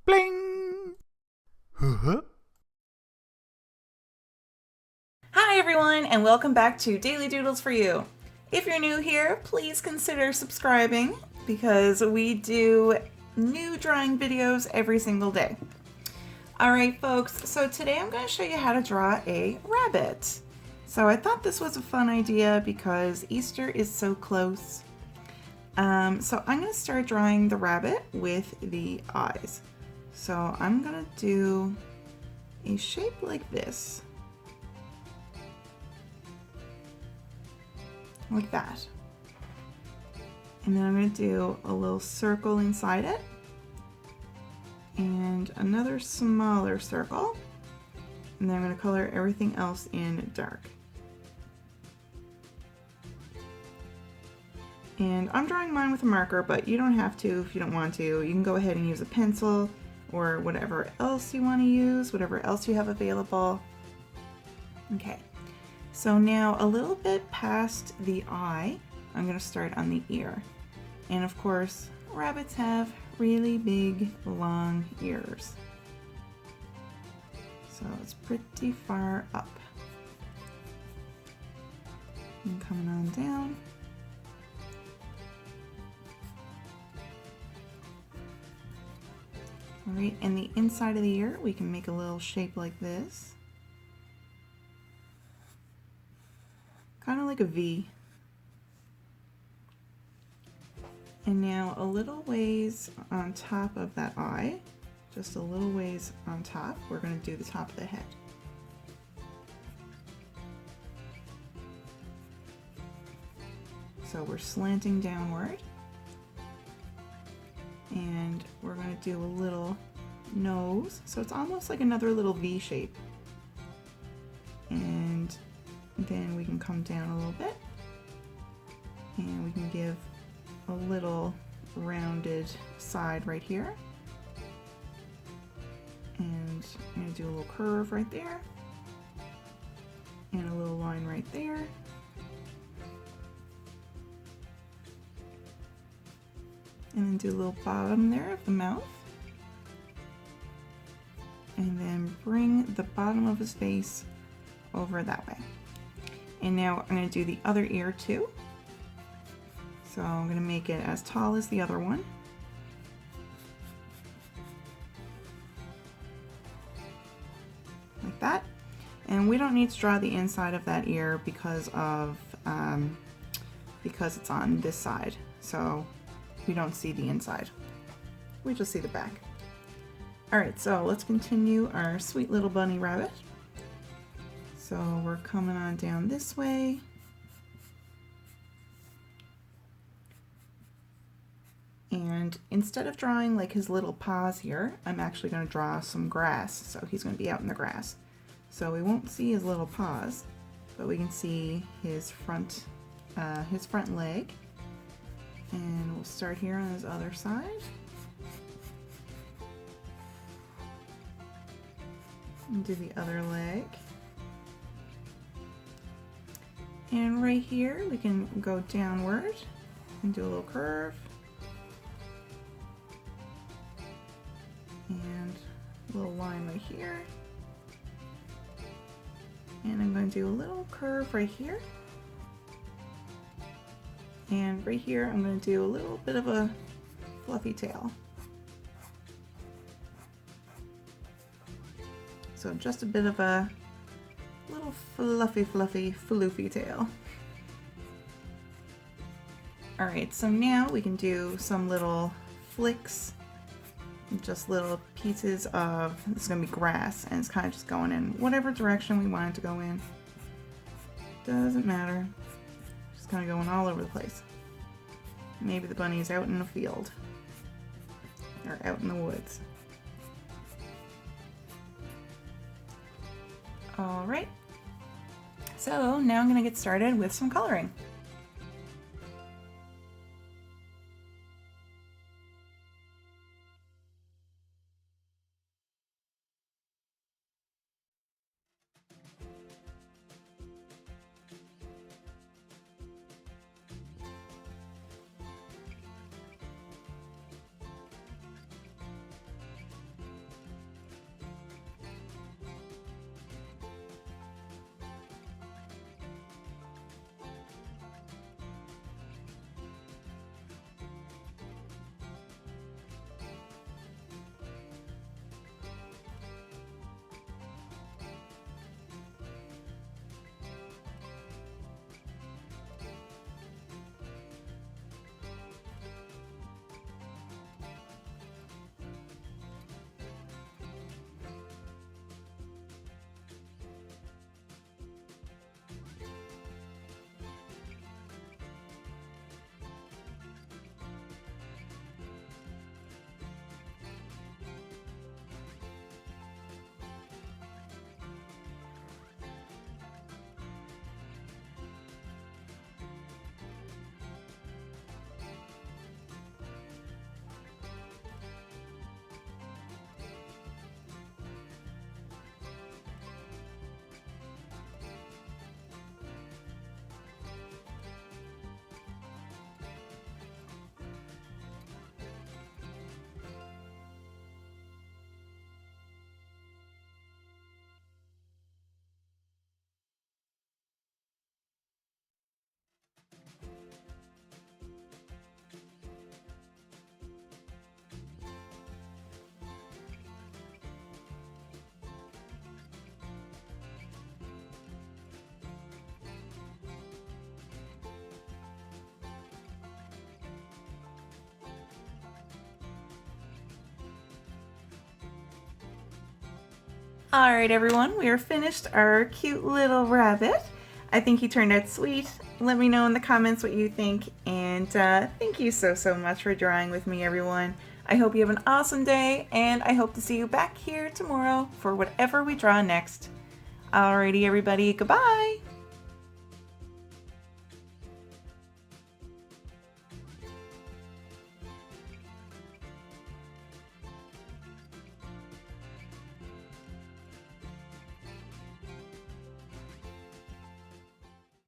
Bling! Huh? Hi everyone, and welcome back to Daily Doodles for You. If you're new here, please consider subscribing because we do new drawing videos every single day. Alright folks, so today I'm going to show you how to draw a rabbit. So I thought this was a fun idea because Easter is so close. So I'm going to start drawing the rabbit with the eyes. So I'm going to do a shape like this. Like that. And then I'm going to do a little circle inside it and another smaller circle, and then I'm going to color everything else in dark. And I'm drawing mine with a marker, but you don't have to if you don't want to. You can go ahead and use a pencil or whatever else you want to use, whatever else you have available. Okay. So now a little bit past the eye, I'm going to start on the ear. And of course, rabbits have really big, long ears. So it's pretty far up. And coming on down. All right, and the inside of the ear, we can make a little shape like this. Kind of like a V. And now a little ways on top of that eye, just a little ways on top, we're going to do the top of the head. So we're slanting downward. And we're going to do a little nose. So it's almost like another little V shape. And then we can come down a little bit and we can give a little rounded side right here, and I'm going to do a little curve right there and a little line right there, and then do a little bottom there of the mouth, and then bring the bottom of his face over that way. And now I'm going to do the other ear too. So I'm going to make it as tall as the other one. Like that. And we don't need to draw the inside of that ear because it's on this side. So we don't see the inside. We just see the back. Alright, so let's continue our sweet little bunny rabbit. So we're coming on down this way. And instead of drawing like his little paws here, I'm actually going to draw some grass. So he's going to be out in the grass. So we won't see his little paws, but we can see his front leg. And we'll start here on his other side. And do the other leg. And right here, we can go downward and do a little curve. And a little line right here. And I'm going to do a little curve right here. And right here, I'm going to do a little bit of a fluffy tail. So just a bit of a little fluffy, floofy tail. Alright, so now we can do some little flicks. Just little pieces of, this is going to be grass, and it's kind of just going in whatever direction we want it to go in. Doesn't matter. Just kind of going all over the place. Maybe the bunny's out in the field. Or out in the woods. Alright. So now I'm going to get started with some coloring. Alright everyone, we are finished our cute little rabbit. I think he turned out sweet. Let me know in the comments what you think, and thank you so much for drawing with me, everyone. I hope you have an awesome day, and I hope to see you back here tomorrow for whatever we draw next. Alrighty everybody, goodbye!